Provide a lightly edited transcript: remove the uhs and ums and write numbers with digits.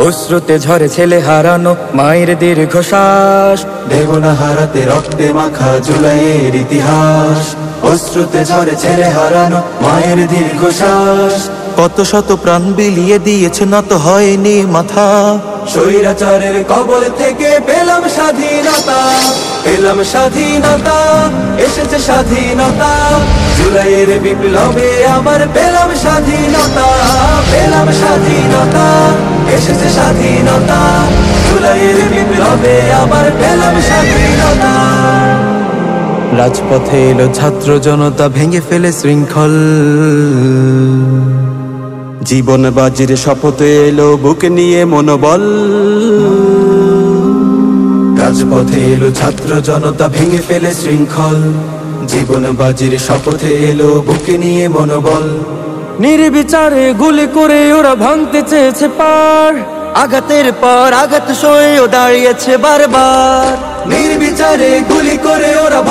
অশ্রুতে ঝরে ছেলে হারানো মায়ের দীর্ঘশ্বাস। দেব না হারাতে রক্তে মাখা জুলাইয়ের ইতিহাস। অশ্রুতে ঝরে ছেলে হারানো মায়ের দীর্ঘশ্বাস। কত শত প্রাণ বিলিয়ে দিয়েছে, নত হয়নি মাথা। স্বৈরাচারের কবল থেকে পেলাম স্বাধীনতা, পেলাম স্বাধীনতা, এসেছে স্বাধীনতা। জুলাইয়ের বিপ্লবে আবার পেলাম স্বাধীনতা, পেলাম স্বাধীনতা, এসেছে স্বাধীনতা। জুলাইয়ের বিপ্লবে আবার পেলাম স্বাধীনতা। রাজপথে এলো ছাত্র জনতা, ভেঙে ফেলে শৃঙ্খল। জীবন বাজির শপথে এলো বুক নিয়ে মনোবল। রাজপথে এলো ছাত্র জনতা, ভেঙে ফেলে শৃঙ্খল। জীবন বাজির শপথে এলো বুকে নিয়ে মনোবল। নির্বিচারে গুলি করে ওরা ভাঙতে চেয়েছে পার। আঘাতের পর আঘাত সয়েও দাঁড়িয়েছে বারবার। নির্বিচারে গুলি করে ওরা